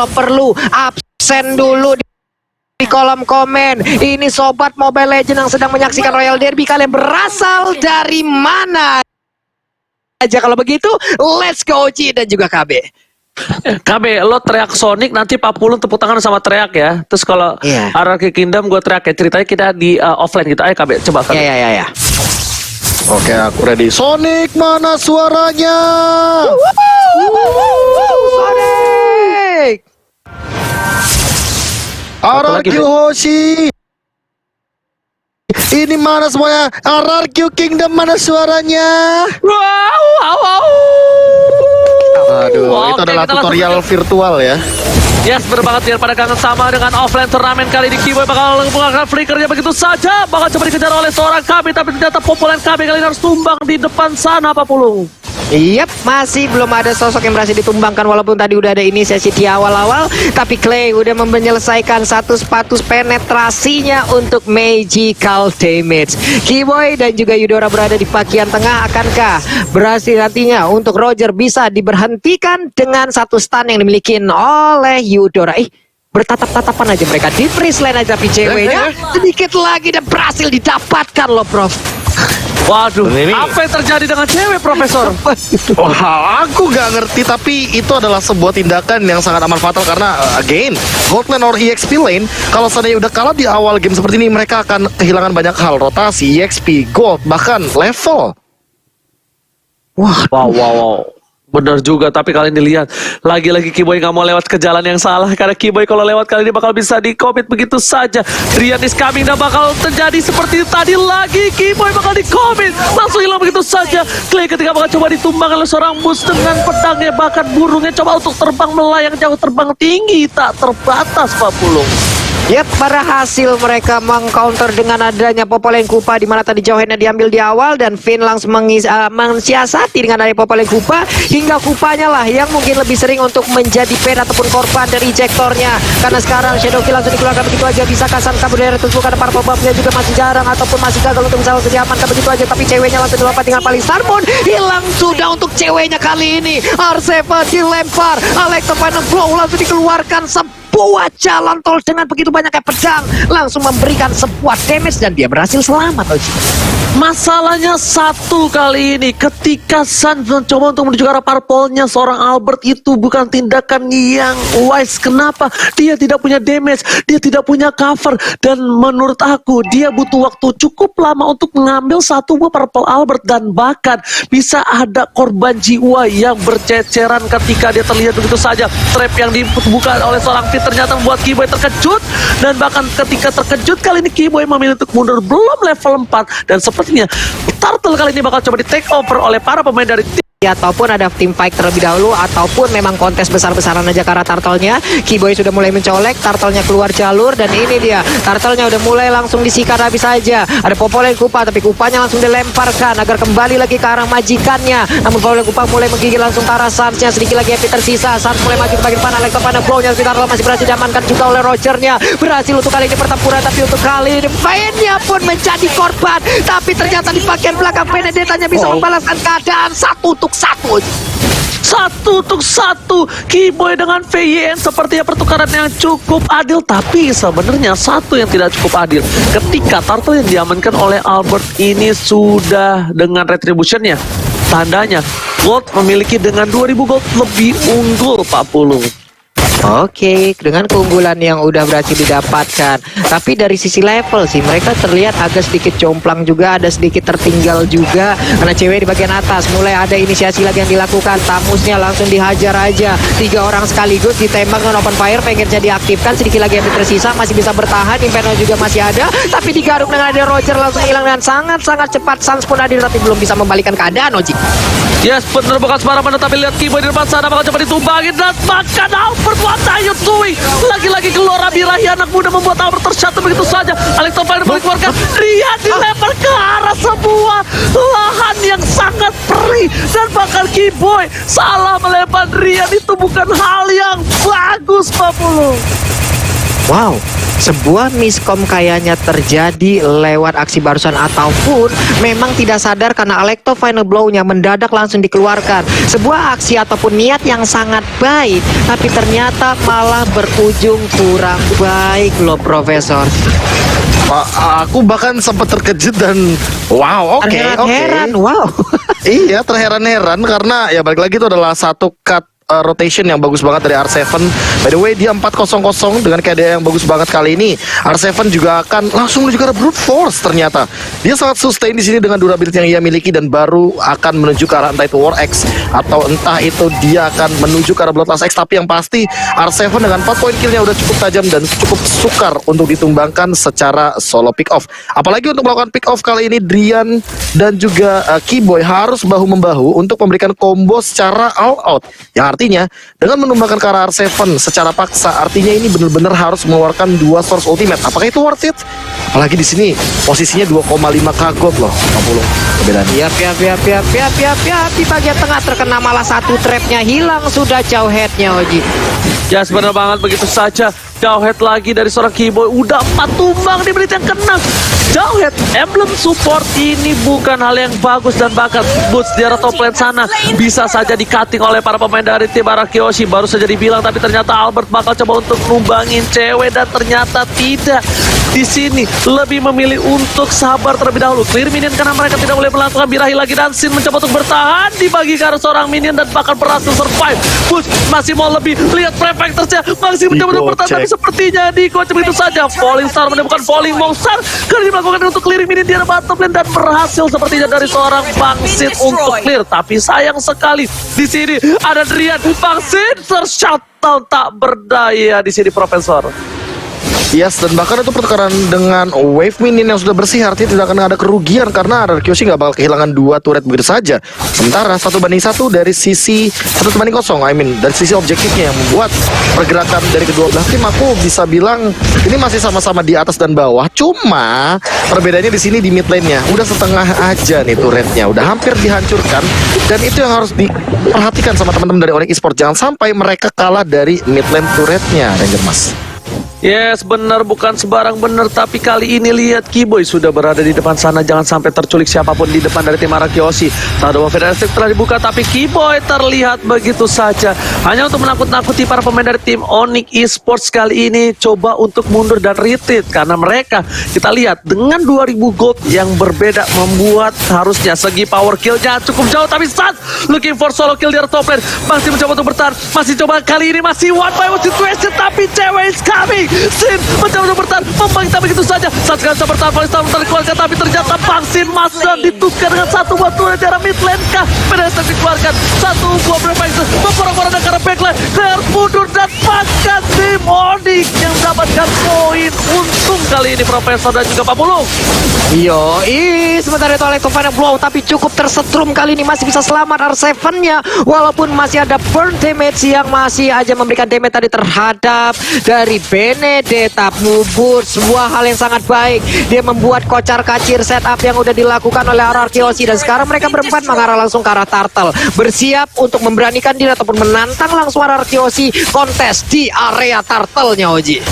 Kalau perlu absen dulu di kolom komen. Ini sobat Mobile Legends yang sedang menyaksikan Royal Derby, kalian berasal dari mana aja? Kalau begitu, let's go Ji dan juga KB. KB, lo teriak Sonic, nanti Pak Pulung tepuk tangan sama teriak ya. Terus kalau Anarchy Kingdom gue teriak ya. Ceritanya kita di offline gitu. Ayo KB, coba KB. Ya. Oke, aku ready. Sonic, mana suaranya? Sonic! RRQ Hoshi. Ini mana semuanya? RRQ Kingdom, mana suaranya? Wow. Aduh, itu Oke, adalah kita tutorial langsung virtual ya. Yes, bener banget biar pada kangen sama dengan offline turnamen kali ini. Keyboy bakal menggunakan flickernya begitu saja. Bakal coba dikejar oleh seorang KB, tapi ternyata populer KB kali ini harus tumbang di depan sana Pak Pulung. Yep, masih belum ada sosok yang berhasil ditumbangkan walaupun tadi udah ada inisiasi di awal-awal. Tapi Clay udah menyelesaikan satu status penetrasinya untuk magical damage. Keyboy dan juga Eudora berada di bagian tengah. Akankah berhasil nantinya untuk Roger bisa diberhentikan dengan satu stun yang dimiliki oleh Eudora? Bertatap-tatapan aja mereka di freeze lane aja, tapi ceweknya sedikit lagi dan berhasil didapatkan loh Prof. Waduh, apa yang terjadi dengan cewek, Profesor? Wah, aku gak ngerti, tapi itu adalah sebuah tindakan yang sangat amat fatal karena again, gold lane or EXP lane, kalau seandainya udah kalah di awal game seperti ini, mereka akan kehilangan banyak hal, rotasi, EXP, gold, bahkan level. Wow. Bener juga, tapi kali ini lihat lagi-lagi Keyboy nggak mau lewat ke jalan yang salah, karena Keyboy kalau lewat kali ini bakal bisa di-commit begitu saja. Rian is coming dan bakal terjadi seperti tadi lagi. Keyboy bakal di-commit, langsung hilang begitu saja. Clay ketika bakal coba ditumbang oleh seorang bus dengan pedangnya, bahkan burungnya coba untuk terbang melayang jauh, terbang tinggi, tak terbatas Pak Pulung. Yap, berhasil mereka mengcounter dengan adanya Popolen Kupa, di mana tadi Johanna diambil di awal dan Finn langsung mensiasati dengan adanya Popolen Kupa, hingga Kupanya lah yang mungkin lebih sering untuk menjadi pen ataupun korban dari ejectornya. Karena sekarang Shadow Kill langsung dikeluarkan begitu aja, bisa Kasan kabur dari tentu karena para pembuatnya juga masih jarang ataupun masih gagal untuk bisa langsung diamankan begitu aja, tapi ceweknya langsung dilompat dengan Palistar pun hilang sudah untuk ceweknya kali ini. R7 dilempar, Electrovine Flow langsung dikeluarkan sebuah jalan tol dengan begitu banyaknya pedang, langsung memberikan sebuah damage dan dia berhasil selamat. Masalahnya satu kali ini, ketika Sun mencoba untuk menuju ke arah parpolnya seorang Albert, itu bukan tindakan yang wise. Kenapa? Dia tidak punya damage, dia tidak punya cover, dan menurut aku dia butuh waktu cukup lama untuk mengambil satu buah purple Albert, dan bahkan bisa ada korban jiwa yang berceceran ketika dia terlihat begitu saja. Trap yang dibuka oleh seorang Fit ternyata membuat Keyboy terkejut, dan bahkan ketika terkejut kali ini Keyboy memilih untuk mundur belum level 4, dan sepertinya Turtle kali ini bakal coba di take over oleh para pemain dari tim. Ataupun ada team fight terlebih dahulu, ataupun memang kontes besar-besaran aja karena Turtle-nya. Keyboy sudah mulai mencolek, Turtle-nya keluar jalur, dan ini dia, Turtle-nya udah mulai langsung disikat habis saja. Ada Popolen Kupa, tapi Kupanya langsung dilemparkan agar kembali lagi ke arah majikannya. Namun Popolen Kupa mulai menggigil langsung ke arah Sans-nya, sedikit lagi Epi tersisa. Sans mulai maju ke bagian depan, Electrovine Flow-nya, Turtle masih berhasil diamankan juga oleh Roger-nya. Berhasil untuk kali ini pertempuran, tapi untuk kali ini Vayne-nya pun menjadi korban. Tapi ternyata di bagian belakang Benedetta-nya bisa membalaskan keadaan 1-1. 1-1 Keyboy dengan VYN sepertinya pertukaran yang cukup adil, tapi sebenarnya satu yang tidak cukup adil ketika Turtle yang diamankan oleh Albert ini sudah dengan retributionnya, tandanya Gold memiliki dengan 2000 gold lebih unggul Pak Pulung. Oke, dengan keunggulan yang udah berhasil didapatkan, tapi dari sisi level sih mereka terlihat agak sedikit jomplang juga, ada sedikit tertinggal juga karena cewek di bagian atas mulai ada inisiasi lagi yang dilakukan. Tamusnya langsung dihajar aja, 3 orang sekaligus ditembak dengan open fire, pengen jadi aktifkan, sedikit lagi yang tersisa, masih bisa bertahan. Inferno juga masih ada, tapi digaruk dengan ada Roger langsung hilang dengan sangat-sangat cepat. Sans pun hadir tapi belum bisa membalikan keadaan. Oji, yes, bener bukan sembarangan, tapi lihat Keyboy di depan sana bakal coba ditumbangin, dan bahkan Albert, what are you doing? Lagi-lagi keluar birahi anak muda membuat Albert tersyatu begitu saja. Electrovine dikeluarkan, dia dilempar ke arah sebuah lahan yang sangat perih, dan bahkan Keyboy salah melempar Rian. Itu bukan hal yang bagus Pak Pulung. Wow, sebuah miskom kayaknya terjadi lewat aksi barusan ataupun memang tidak sadar karena Alecto final blow-nya mendadak langsung dikeluarkan. Sebuah aksi ataupun niat yang sangat baik, tapi ternyata malah berujung kurang baik loh, Profesor. Aku bahkan sempat terkejut dan wow, oke. Terheran-heran, wow. Iya, terheran-heran karena ya balik lagi itu adalah satu cut rotation yang bagus banget dari R7. By the way, dia 4-0-0 dengan KD yang bagus banget kali ini. R7 juga akan langsung menuju ke arah brute force ternyata. Dia sangat sustain di sini dengan durability yang ia miliki dan baru akan menuju ke arah entah itu War X atau entah itu dia akan menuju ke arah Bloodlust X. Tapi yang pasti R7 dengan 4 poin killnya udah cukup tajam dan cukup sukar untuk ditumbangkan secara solo pick off. Apalagi untuk melakukan pick off kali ini Drian dan juga Keyboy harus bahu-membahu untuk memberikan combo secara all out. Yang artinya dengan menumbangkan ke arah R7 secara paksa, artinya ini benar-benar harus mengeluarkan 2 source ultimate. Apakah itu worth it? Apalagi di sini posisinya 2,5k gold loh, 50 perbedaannya. Piap. Di bagian tengah terkena malah satu trapnya hilang sudah jauh headnya, Oji. Ya benar banget begitu saja. Jauhead lagi dari seorang Keyboy. Udah 4 tumbang di menit yang kena. Jauhead, emblem support ini bukan hal yang bagus dan bahkan boots di arah top lane sana bisa saja di-cutting oleh para pemain dari tim Arakyoshi. Baru saja dibilang tapi ternyata Albert bakal coba untuk numbangin cewek dan ternyata tidak. Di sini lebih memilih untuk sabar terlebih dahulu. Clear minion karena mereka tidak boleh melakukan birahi lagi dan Sin mencoba untuk bertahan dibagi ke arah seorang minion dan bahkan berhasil survive. Boots masih mau lebih lihat prefectors-nya masih mencoba untuk bertahan tapi sepertinya dikocok begitu saja. Falling Star menemukan Falling Monster kali ini melakukan untuk clearing minion di arah bottom lane dan berhasil sepertinya dari seorang Bangsit untuk clear. Tapi sayang sekali di sini ada Drian. Bangsit tershutdown tak berdaya di sini Profesor. Yes, dan bahkan itu pertukaran dengan wave minion yang sudah bersih artinya tidak akan ada kerugian karena Arakyoshi nggak bakal kehilangan 2 turret begitu saja. Sementara 1-1 dari sisi 1-0, dari sisi objektifnya yang membuat pergerakan dari kedua belah tim aku bisa bilang ini masih sama-sama di atas dan bawah. Cuma perbedaannya di sini di mid lane-nya udah setengah aja nih turretnya, udah hampir dihancurkan dan itu yang harus diperhatikan sama teman-teman dari Onyx Esports. Jangan sampai mereka kalah dari mid lane turretnya, Ranger Mas. Yes, benar, bukan sebarang benar. Tapi kali ini lihat Keyboy sudah berada di depan sana. Jangan sampai terculik siapapun di depan dari tim Arakyoshi. Shadow of Federation telah dibuka tapi Keyboy terlihat begitu saja. Hanya untuk menakut-nakuti para pemain dari tim Onyx Esports kali ini. Coba untuk mundur dan retreat. Karena mereka, kita lihat dengan 2000 gold yang berbeda membuat harusnya segi power killnya cukup jauh. Tapi Sans looking for solo kill di arah top lane. Masih mencoba untuk bertahan. Masih coba kali ini masih one by one situation. Tapi cewek is coming. Sin mencoba untuk bertahan, membangkit begitu saja. Saat sekali bisa bertahan, Falling Star dikeluarkan, tapi ternyata Bang Sin masih ditukar dengan satu buah turret dari mid lane kah. Berhasil dikeluarkan, satu buah prefector memperang-perang ke arah backline. Clear mundur dan bahkan tim Onyx yang mendapatkan poin untung kali ini Profesor dan juga Pak Pulung. Sementara itu Alecto final blow tapi cukup tersetrum kali ini masih bisa selamat R7-nya walaupun masih ada burn damage yang masih aja memberikan damage tadi terhadap dari Benedetta. Mubur sebuah hal yang sangat baik, dia membuat kocar-kacir setup yang udah dilakukan oleh Arakyoshi dan sekarang mereka berempat mengarah langsung ke arah turtle, bersiap untuk memberanikan diri ataupun menantang langsung Arakyoshi kontes di area turtle-nya, Oji.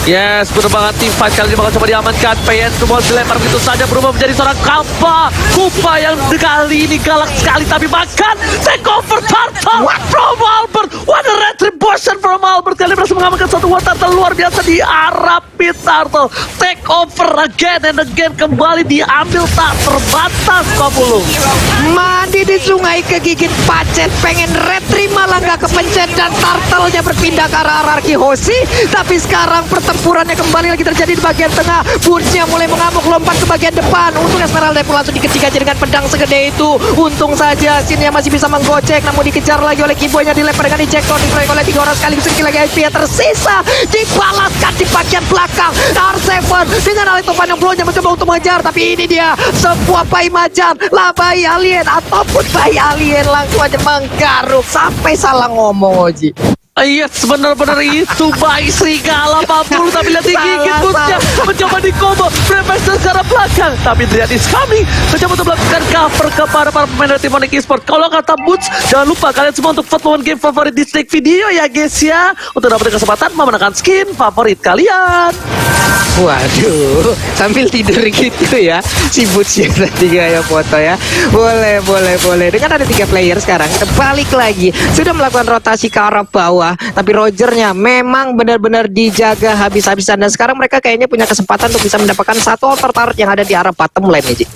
Yes, benar banget. Team fight kali ini bakal coba diamankan. PN semua dilempar begitu saja berubah menjadi seorang Kupa yang kali ini galak sekali tapi bahkan take over turtle from Albert. What a retribution from Albert. Kali ini berhasil mengamankan satu buah turtle luar biasa di arah pit turtle. Take over again and again, kembali diambil tak terbatas Pak Pulung. Mandi di sungai kegigit pacet, pengen retri malah nggak kepencet dan turtle-nya berpindah ke arah Arakyoshi. Tapi sekarang pertempurannya kembali lagi terjadi di bagian tengah. Burst-nya mulai mengamuk lompat ke bagian depan. Untung Esmeralda pun langsung dikejar aja dengan pedang segede itu. Untung saja Sin-nya masih bisa menggocek, namun dikejar lagi oleh Keyboy-nya, dilempar dengan ejector, dikeroyok oleh 3 orang sekaligus. Sekali lagi HP yang tersisa dibalaskan di bagian belakang. R7 dengan Alecto final blow-nya mencoba untuk mengejar, tapi ini dia sebuah bayi macan, lah bayi alien ataupun bayi alien langsung aja menggaruk sampai salah ngomong, Oji. Yes, benar-benar itu baik serigala 40 tapi lihat digigit bootsnya mencoba di combo Prefester secara belakang tapi Drian is coming mencoba untuk melakukan cover kepada para pemain dari tim Onyx Esports. Kalau kata Boots, jangan lupa kalian semua untuk vote lawan game favorit di stick video ya guys ya, untuk dapat kesempatan memenangkan skin favorit kalian. Waduh, sambil tidur gitu ya si Boots ya tadi gaya foto ya. Boleh. Dengan ada 3 player sekarang, kita balik lagi. Sudah melakukan rotasi ke arah bawah, tapi Rogernya memang benar-benar dijaga habis-habisan. Dan sekarang mereka kayaknya punya kesempatan untuk bisa mendapatkan satu altar turret yang ada di arah bottom lane nih, Ji.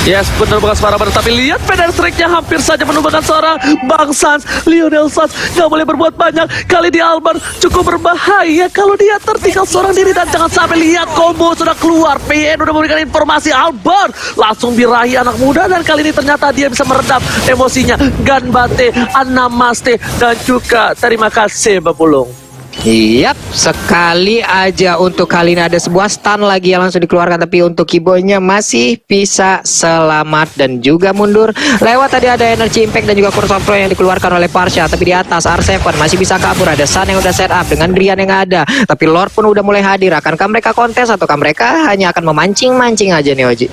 Yes, benar bukan separah benar. Tapi lihat Feather Strike-nya hampir saja menumbangkan seorang Bang Sans. Lionel Sans nggak boleh berbuat banyak. Kali di Albert cukup berbahaya kalau dia tertinggal seorang diri. Dan jangan sampai lihat combo sudah keluar. PN udah memberikan informasi. Albert langsung birahi anak muda. Dan kali ini ternyata dia bisa meredam emosinya. Ganbate, Anamaste, dan juga terima kasih Bapulung. Yap, sekali aja untuk kali ini ada sebuah stun lagi yang langsung dikeluarkan. Tapi untuk Kiboynya masih bisa selamat dan juga mundur. Lewat tadi ada energy impact dan juga curse of Pro yang dikeluarkan oleh Parsha. Tapi di atas R7 masih bisa kabur. Ada Sun yang udah set up dengan Drian yang ada. Tapi Lord pun udah mulai hadir. Akankah mereka kontes ataukah mereka hanya akan memancing-mancing aja nih Oji?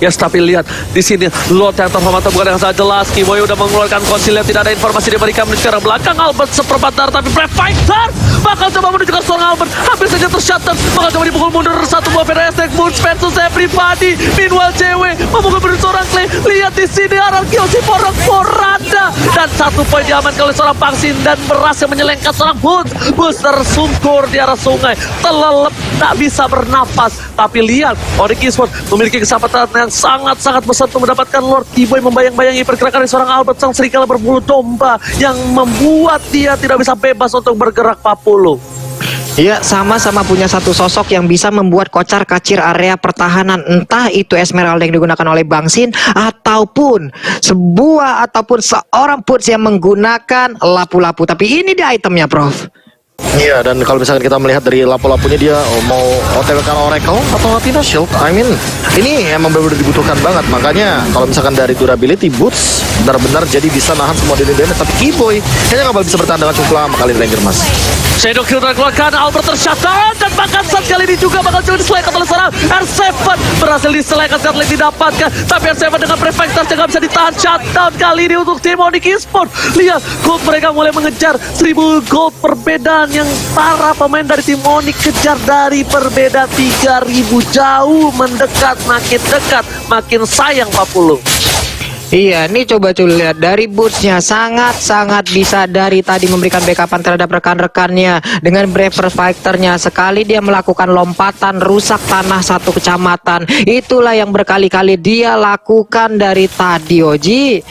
Yes, tapi lihat di sini Lord yang terhormat bukan yang sangat jelas. Kiboy udah mengeluarkan konsil yang tidak ada informasi diberikan menuju ke belakang. Albert seperempat darah tapi Prefighter bakal coba menuju ke seorang Albert. Hampir saja tershutter. Bakal coba dipukul mundur satu buah Fantastic Moons versus everybody. Meanwhile cewek memukul mundur seorang Clay. Lihat di sini Ararkiosi porada dan 1 poin diamankan oleh seorang Pangsin dan berhasil menyelengkat seorang Boots. Boots tersungkur di arah sungai, telelep tak bisa bernapas. Tapi lihat Onyx Esports memiliki kesempatan yang sangat-sangat besar untuk mendapatkan Lord. Kiboy membayang-bayangi pergerakan dari seorang Albert sang serigala berbulu domba yang membuat dia tidak bisa bebas untuk bergerak 40. Ya, sama-sama punya satu sosok yang bisa membuat kocar-kacir area pertahanan. Entah itu Esmeralda yang digunakan oleh Bangsin ataupun seorang Puts yang menggunakan lapu-lapu. Tapi ini dia itemnya, Prof. Iya, dan kalau misalkan kita melihat dari lapu-lapunya dia mau OTW-kan Oracle atau Athena Shield, I mean, ini emang benar-benar dibutuhkan banget. Makanya kalau misalkan dari durability Boots benar-benar jadi bisa nahan semua damage. Tapi Kiboy kayaknya nggak bisa bertahan dengan cukup lama kali ini Ranger Mas. Shadow Kill keluarkan, Albert tershutter dan bahkan saat kali ini juga bakal coba diselekat oleh seorang R7. Berhasil diselekat saat lagi didapatkan, tapi R7 dengan Prefector juga bisa ditahan. Shutdown kali ini untuk tim Onyx Esports. Lihat gold mereka mulai mengejar 1000 gold perbedaan yang para pemain dari tim Onyx kejar dari perbedaan 3000 jauh mendekat, makin dekat makin sayang 40. Iya, ini coba lihat dari Bootsnya sangat-sangat bisa dari tadi memberikan backupan terhadap rekan-rekannya dengan Braver Fighternya. Sekali dia melakukan lompatan rusak tanah satu kecamatan. Itulah yang berkali-kali dia lakukan dari tadi, Oji.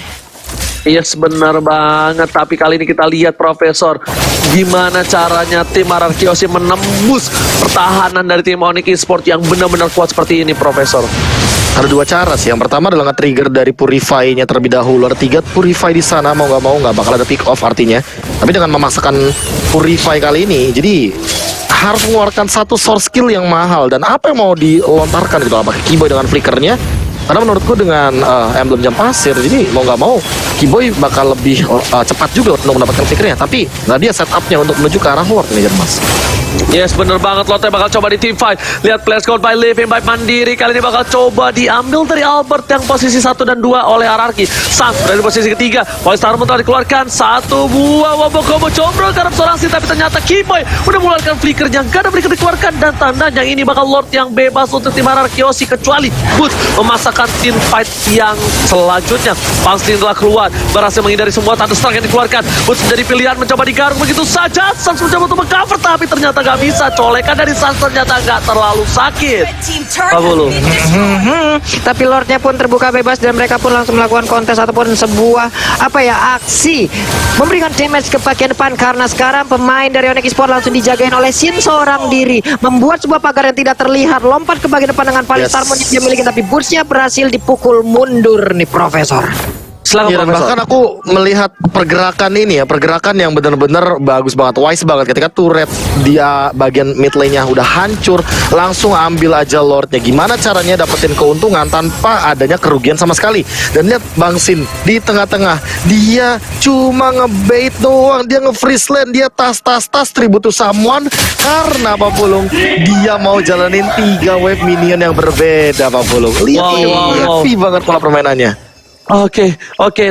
Yes, benar banget. Tapi kali ini kita lihat Profesor, gimana caranya tim Ararkiosi menembus pertahanan dari tim Onyx Esports yang benar-benar kuat seperti ini, Profesor. Ada 2 cara sih. Yang pertama adalah nge-trigger dari Purify-nya terlebih dahulu. Ada 3 Purify di sana, mau nggak bakal ada pick off artinya. Tapi dengan memaksakan Purify kali ini, jadi harus mengeluarkan satu source skill yang mahal. Dan apa yang mau dilontarkan gitu? Apakah Kiboy dengan flickernya? Karena menurutku dengan emblem jam pasir, jadi mau nggak mau Kiboy bakal lebih cepat juga untuk mendapatkan flickernya. Tapi nggak dia setupnya untuk menuju ke arah Lord ini, Mas. Yes, bener banget. Lotte bakal coba di team fight. Lihat play score by Living by Mandiri. Kali ini bakal coba diambil dari Albert yang posisi 1 dan 2 oleh Ararki. Sang dari posisi ketiga. Polestar telah dikeluarkan 1 buah wabok combo combro karena seorang sih. Tapi ternyata Kiboy udah mengeluarkan flickernya. Gak ada flicker dikeluarkan. Dan tandanya ini bakal Lord yang bebas untuk tim Ararkiosi. Kecuali Boots memasakkan team fight yang selanjutnya. Pangslin telah keluar. Berhasil menghindari semua Thunderstruck yang dikeluarkan. Boots menjadi pilihan mencoba digarung begitu saja. Sans mencoba untuk mengcover. Tapi ternyata gak bisa. Colekan dari Sans ternyata gak terlalu sakit. Tapi Lordnya pun terbuka bebas dan mereka pun langsung melakukan kontes ataupun sebuah aksi memberikan damage ke bagian depan. Karena sekarang pemain dari Onyx Esports langsung dijagain oleh Sin seorang diri, membuat sebuah pagar yang tidak terlihat, lompat ke bagian depan dengan Palistar yang dia miliki. Tapi Bootsnya berhasil dipukul mundur nih, Profesor. Silakan Iya, dan Profesor. bahkan aku melihat pergerakan ini ya, pergerakan yang benar-benar bagus banget, wise banget. Ketika turret dia bagian mid lane-nya udah hancur, langsung ambil aja Lordnya. Gimana caranya dapetin keuntungan tanpa adanya kerugian sama sekali. Dan lihat Bang Sin di tengah-tengah, dia cuma ngebait doang, dia nge-freeze lane, dia tas tribute to someone karena Pak Pulung dia mau jalanin 3 wave minion yang berbeda Pak Pulung. Lihat Wow, ini, wow, wow. happy banget pola permainannya. Oke,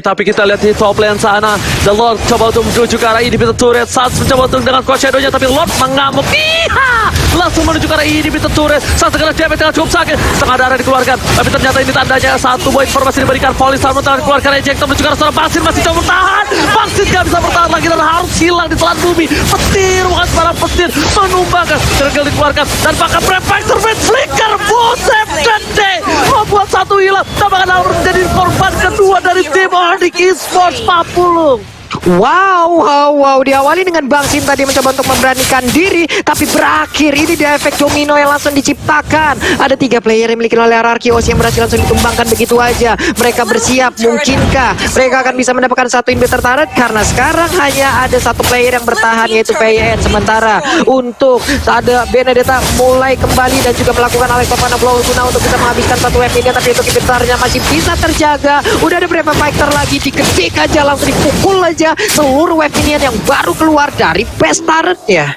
tapi kita lihat di top lane sana. The Lord coba untuk menuju ke arah inhibitor turret. Sans mencoba untuk dengan coach shadow-nya, tapi Lord mengamuk. Iha! Langsung menuju ke arah inhibitor turret. Sans dengan damage yang cukup sakit. Setengah darah dikeluarkan. Tapi ternyata ini tandanya satu buah informasi diberikan. Polis Armor telah dikeluarkan ejector menuju ke arah seorang Baksin. Masih coba bertahan. Baksin gak bisa bertahan lagi dan harus hilang di telan bumi. Petir, bukan sembarang petir. Menumbangkan. Tergel dikeluarkan. Dan bahkan Prefector Fate Flicker. Buset gede. Membuat satu hilang. Tambahkan harus menjadi korban kedua dari tim Onyx Esports 40. Wow, diawali dengan Bang Sin tadi mencoba untuk memberanikan diri, tapi berakhir ini di efek domino yang langsung diciptakan. Ada 3 player yang dimiliki oleh Ararkios yang berhasil langsung ditumbangkan begitu aja. Mereka bersiap, mungkinkah mereka akan bisa mendapatkan satu inhibitor turret? Karena sekarang hanya ada 1 player yang bertahan, yaitu PN. Sementara untuk ada Benedetta mulai kembali dan juga melakukan Alexopana Blow guna untuk bisa menghabiskan 1 wave ini, tapi untuk inhibitornya masih bisa terjaga. Udah ada berapa fighter lagi, diketik aja, langsung dipukul aja seluruh wave minion yang baru keluar dari best turret ya.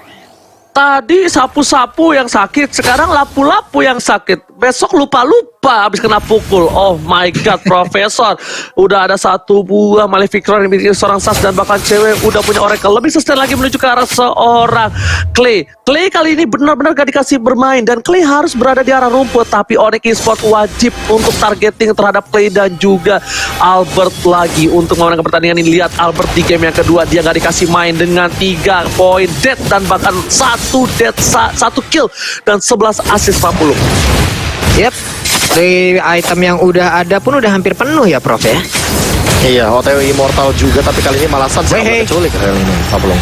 Tadi sapu-sapu yang sakit, sekarang lapu-lapu yang sakit. Besok lupa-lupa habis kena pukul. Oh my god, Profesor. Udah ada 1 buah Maleficron yang dimiliki seorang Sas dan bahkan cewek udah punya Oracle. Lebih sustain lagi menuju ke arah seorang Clay. Clay kali ini benar-benar gak dikasih bermain dan Clay harus berada di arah rumput. Tapi Onyx Esports wajib untuk targeting terhadap Clay dan juga Albert lagi untuk memenangkan pertandingan ini. Lihat Albert di game yang kedua, dia gak dikasih main dengan 3 poin dead dan bahkan 1 dead, 1 kill dan 11 assist 40. Yep, dari item yang udah ada pun udah hampir penuh ya Prof ya. Iya, OTW Immortal juga, tapi kali ini malasan sih Weh. keculik ini Pak Pulung.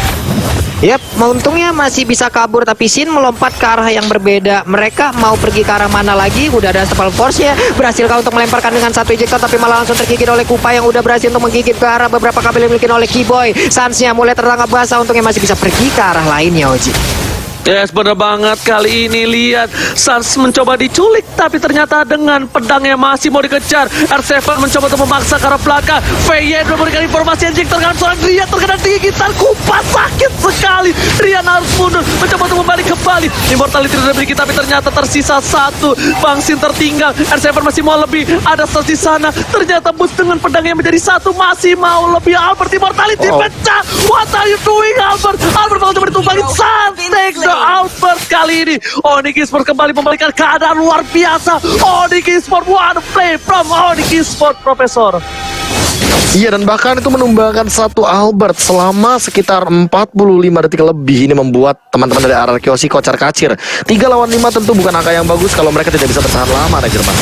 Yap, untungnya masih bisa kabur, tapi Sin melompat ke arah yang berbeda. Mereka mau pergi ke arah mana lagi? Udah ada Stable Force ya, berhasil kau untuk melemparkan dengan 1 ejector, tapi malah langsung tergigit oleh Kupa yang udah berhasil untuk menggigit ke arah beberapa kabel yang dimiliki oleh Keyboy. Sansnya mulai tertangkap basah, untungnya masih bisa pergi ke arah lainnya Oji. Yes, bener banget. Kali ini lihat Sans mencoba diculik, tapi ternyata dengan pedangnya masih mau dikejar. R7 mencoba untuk memaksa ke arah belakang. VY memberikan informasi yang terkadang seorang Rian terkena gigitan Kupa, sakit sekali. Rian harus mundur, mencoba untuk kembali. Immortality sudah dimiliki, tapi ternyata tersisa 1. Bang Sin tertinggal. R7 masih mau lebih, ada Sans di sana. Ternyata Bus dengan pedangnya menjadi 1 masih mau lebih. Albert Immortality pecah. What are you doing, Albert? Albert malah coba ditumbangin. Sans take the Albert kali ini. Onyx Esports kembali membalikan keadaan luar biasa. Onyx Esports, one play from Onyx Esports, Profesor. Iya, dan bahkan itu menumbangkan 1 Albert selama sekitar 45 detik lebih. Ini membuat teman-teman dari Ararkiosi kocar kacir. 3 lawan 5 tentu bukan angka yang bagus kalau mereka tidak bisa bertahan lama, Rajerman.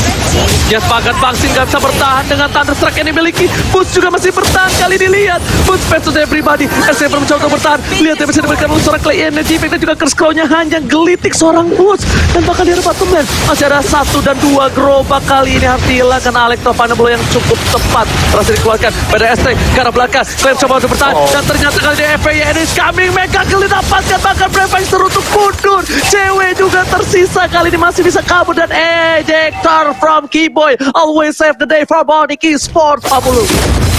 Ya sepakat, Bang Sin gak bisa bertahan dengan Thunderstruck yang dimiliki. Bus juga masih bertahan, kali ini lihat Bus versus everybody. S7 mencoba untuk bertahan. Lihat yang bisa diberikan oleh seorang Clay Energy Effect dan juga Curse Claw-nya hanya gelitik seorang Bus. Dan bahkan di arah bottom lane masih ada 1 dan 2 gerobak. Kali ini harus dihilangkan Alexopana Blow yang cukup tepat. Berhasil dikeluarkan pada ST ke arah belakang. Claim coba untuk bertahan dan ternyata kali ini FAY is coming. Mega kill didapatkan, bahkan Prefector untuk mundur. Cewek juga tersisa, kali ini masih bisa kabur dan ejector from Keyboy. Always save the day from Onyx Esports 40.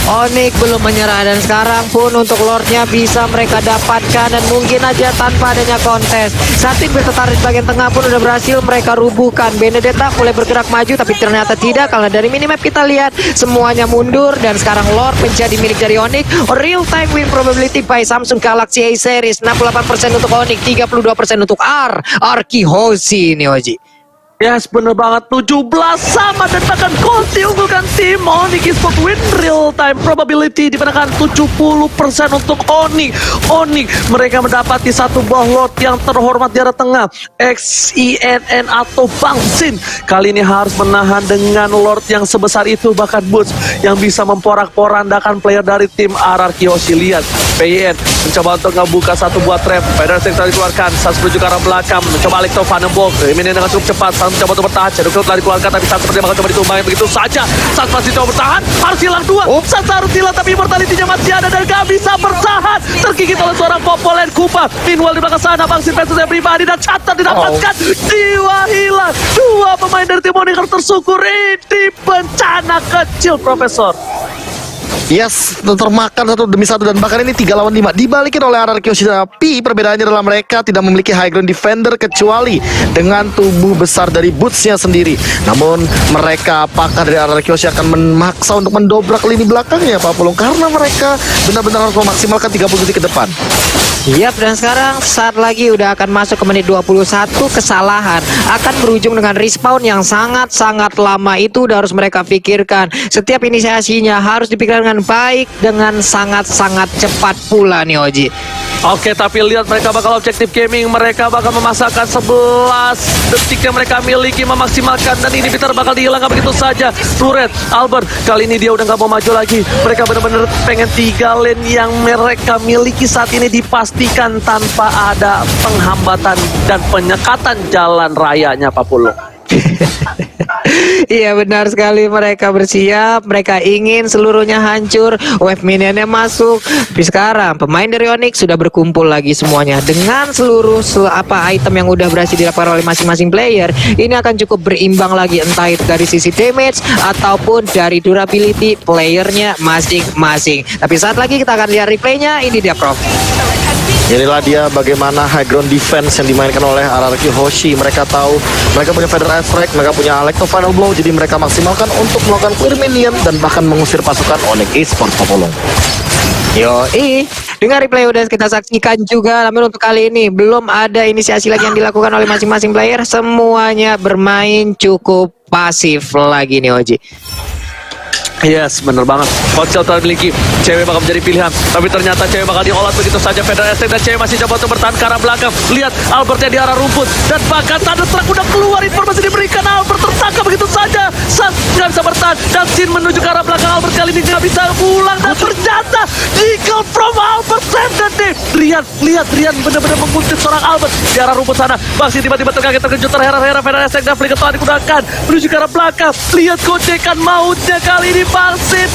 Onyx belum menyerah dan sekarang pun untuk Lordnya bisa mereka dapatkan dan mungkin aja tanpa adanya kontes. Saat tim bertarik bagian tengah pun udah berhasil mereka rubuhkan. Benedetta mulai bergerak maju tapi ternyata tidak, karena dari minimap kita lihat semuanya mundur dan sekarang Lord menjadi milik dari Onyx. Real time win probability by Samsung Galaxy A series 68% untuk Onyx, 32% untuk Arkihosi ini Oji. Yes, bener banget. 17 sama dan bahkan gold diunggulkan tim Onyx Esports. Win real time probability dimenangkan 70% untuk Onyx. Mereka mendapati 1 buah Lord yang terhormat di arah tengah, XINN atau Bang Sin. Kali ini harus menahan dengan Lord yang sebesar itu, bahkan Boots yang bisa memporak-porandakan player dari tim Ararkiosi. Lihat PN mencoba untuk ngebuka 1 buah trap. Federer sektor dikeluarkan, Sans menuju ke arah belakang, mencoba Alexopana Blow. Ini dengan cukup cepat, Sans mencoba untuk bertahan. Shadow Kill telah dikeluarkan, tapi Sans sepertinya bakal coba ditumbangin begitu saja. Sans masih coba bertahan, harus hilang 2. Sans harus hilang, tapi immortality-nya masih ada dan gak bisa bertahan. Tergigit oleh seorang Popolen Kupa. Meanwhile di belakang sana, Bang Sin versus everybody dan Chatter didapatkan. Jiwa hilang. 2 pemain dari tim Onyx tersungkur. Ini bencana kecil, Profesor. Yes, termakan 1 demi 1 dan bahkan ini 3 lawan 5 dibalikin oleh RRQ Yoshi. Tapi perbedaannya adalah mereka tidak memiliki high ground defender kecuali dengan tubuh besar dari bootsnya sendiri. Namun mereka, apakah dari RRQ Yoshi akan memaksa untuk mendobrak lini belakangnya Pak Pulung, karena mereka benar-benar harus memaksimalkan 30 detik ke depan. Yap, dan sekarang saat lagi udah akan masuk ke menit 21. Kesalahan akan berujung dengan respawn yang sangat-sangat lama. Itu udah harus mereka pikirkan. Setiap inisiasinya harus dipikirkan dengan baik, dengan sangat-sangat cepat pula nih Oji. Oke, tapi lihat mereka bakal objektif gaming. Mereka bakal memasakkan 11 detik yang mereka miliki, memaksimalkan. Dan ini Peter bakal dihilangkan begitu saja. Turret, Albert, kali ini dia udah gak mau maju lagi. Mereka benar-benar pengen 3 lane yang mereka miliki saat ini dipastikan tanpa ada penghambatan dan penyekatan jalan rayanya Pak Pulung. Iya benar sekali, mereka bersiap, mereka ingin seluruhnya hancur, wave minionnya masuk. Tapi sekarang pemain dari Onyx sudah berkumpul lagi semuanya dengan seluruh item yang udah berhasil dilakukan oleh masing-masing player. Ini akan cukup berimbang lagi, entah itu dari sisi damage ataupun dari durability playernya masing-masing. Tapi saat lagi kita akan lihat replaynya. Ini dia Prof. Inilah dia bagaimana high ground defense yang dimainkan oleh RRQ Hoshi. Mereka tahu mereka punya Feather Strike, mereka punya Electro Final Blow, jadi mereka maksimalkan untuk melakukan clear minion dan bahkan mengusir pasukan Onyx Esports Popolong. Dengan replay udah kita saksikan juga, namun untuk kali ini belum ada inisiasi lagi yang dilakukan oleh masing-masing player. Semuanya bermain cukup pasif lagi nih Oji. Yes, bener banget. Ponsel telah dimiliki, cewek bakal menjadi pilihan, tapi ternyata cewek bakal diolah begitu saja. Feather Strike dan cewek masih coba untuk bertahan ke arah belakang. Lihat Albertnya di arah rumput dan bahkan Thunderstruck udah keluar, informasi diberikan. Albert tertangkap begitu saja. Sans nggak bisa bertahan dan Sin menuju ke arah belakang. Albert kali ini nggak bisa pulang dan ternyata Eagle from Albert Sandon nih. Rian benar-benar mengutip seorang Albert di arah rumput sana. Masih tiba-tiba terkejut terheran-heran. Feather Strike dan Flicker digunakan menuju ke arah belakang. Lihat gocekan mautnya kali ini. Bangsin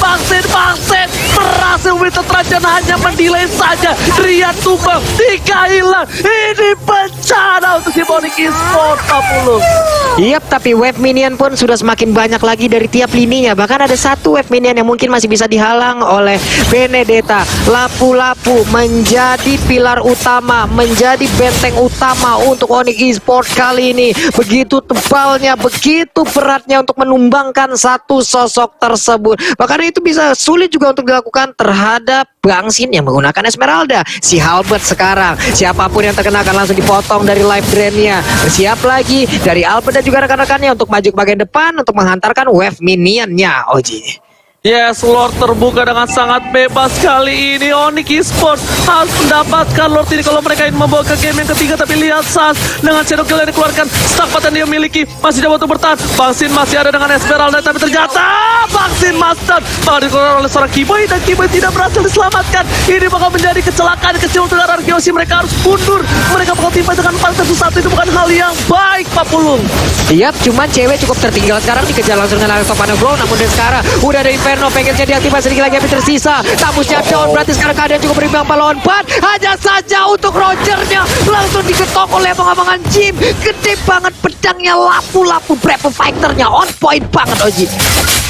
berhasil Winter Trajan hanya mendelay saja. Rian tumbang, 3 hilang. Ini bencana untuk tim Onyx Esports 40. Yap, tapi wave minion pun sudah semakin banyak lagi dari tiap lininya. Bahkan ada 1 wave minion yang mungkin masih bisa dihalang oleh Benedetta. Lapu-lapu menjadi pilar utama, menjadi benteng utama untuk Onyx Esports kali ini. Begitu tebalnya, begitu beratnya untuk menumbangkan satu sosok tersebut. Bahkan itu bisa sulit juga untuk dilakukan terhadap Bang Sin yang menggunakan Esmeralda. Si Halbert sekarang, siapapun yang terkena akan langsung dipotong dari life drain-nya. Bersiap lagi dari Albert dan juga rekan-rekannya untuk maju ke bagian depan untuk menghantarkan wave minion-nya Oji. Yes, Lord terbuka dengan sangat bebas kali ini. Onyx Esports harus mendapatkan Lord ini kalau mereka ingin membawa ke game yang ketiga. Tapi lihat Sans dengan Shadow Kill yang dikeluarkan, stack pattern yang dia miliki masih coba untuk bertahan. Bang Sin masih ada dengan Esmeralda, tapi ternyata Bang Sin Master bakal dikeluarkan oleh seorang Kiboy dan Kiboy tidak berhasil diselamatkan. Ini bakal menjadi kecelakaan kecil untuk RRQ Yoshi. Mereka harus mundur. Mereka bakal tiba dengan 4-1. Itu bukan hal yang baik Pak Pulung. Yap, cuman cewek cukup tertinggal sekarang, dikejar langsung dengan Electro Final Blow. Namun dari sekarang udah ada Inferno, pengen jadi aktifasi sedikit lagi, tapi tersisa. Tabusnya down, berarti sekarang keadaan cukup berimbang lawan Ban. Hanya saja untuk Rogernya langsung diketok oleh abang-abangan Jim. Gede banget pedangnya, lapu-lapu Brave Fighternya on point banget Oji.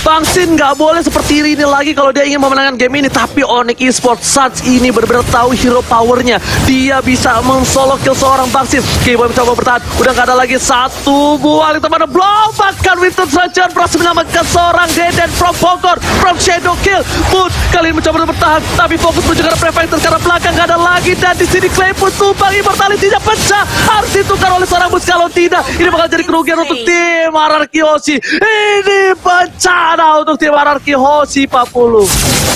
Bang Sin nggak boleh seperti ini lagi kalau dia ingin memenangkan game ini. Tapi Onyx Esports Sans ini benar-benar tahu hero powernya. Dia bisa mensolo kill seorang Bang Sin. Kiboy mencoba bertahan, udah nggak ada lagi 1 buah yang teman blow. Bahkan Winter Trajan berhasil menyelamatkan seorang Deden from Bogor, from Shadow Kill. Moon kali ini mencoba bertahan, tapi fokus menuju ke arah Prefighter karena belakang nggak ada lagi. Dan di sini Clay pun tumbang, immortality-nya pecah, harus ditukar oleh seorang Bus. Kalau tidak, ini bakal jadi kerugian untuk tim RRQ Yoshi. Ini bencana untuk tim RRQ Yoshi 40.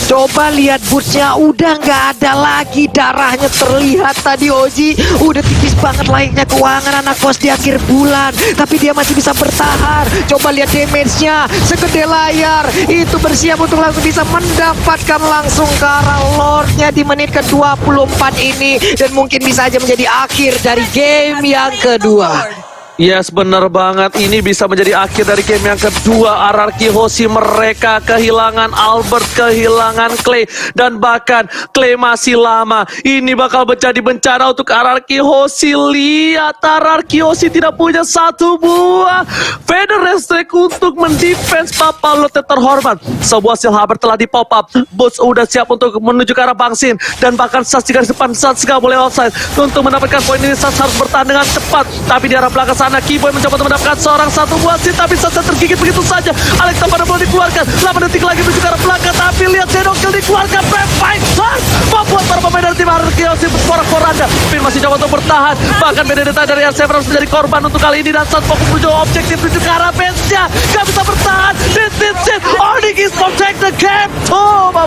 Coba lihat bootsnya, udah nggak ada lagi darahnya terlihat tadi Oji. Udah tipis banget layaknya keuangan anak kos di akhir bulan, tapi dia masih bisa bertahan. Coba lihat damage-nya, segede layar. Itu bersiap untuk langsung bisa mendapatkan langsung ke arah Lord-nya di menit ke-24 ini. Dan mungkin bisa aja menjadi akhir dari game yang kedua. Yes, bener banget. Ini bisa menjadi akhir dari game yang kedua. RRQ Hoshi mereka kehilangan Albert, kehilangan Clay, dan bahkan Clay masih lama. Ini bakal menjadi bencana untuk RRQ Hoshi. Lihat, RRQ Hoshi tidak punya satu buah Feather Restrict untuk mendefense Papa Lotte terhormat. Sebuah Silhaber telah di pop up. Boots udah siap untuk menuju ke arah Bang Sin, dan bahkan Sats di garis depan. Sats gak boleh offside. Untuk mendapatkan poin ini Sats harus bertahan dengan cepat, tapi di arah belakang sana Keyboy mencoba untuk mendapatkan seorang satu buah Sin, tapi Sats tergigit begitu saja. Alex pada bola dikeluarkan, 8 detik lagi menuju ke arah belakang, tapi lihat Zenokill dikeluarkan. Fighter membuat para pemain dari tim RRQ Hoshi berporak-poranda. Finn masih coba untuk bertahan, bahkan Benedetta dari R7 harus menjadi korban untuk kali ini, dan Sats fokus menuju objektif menuju ke arah bench-nya. Gak bisa bertahan. This is it. Onyx is protect the game.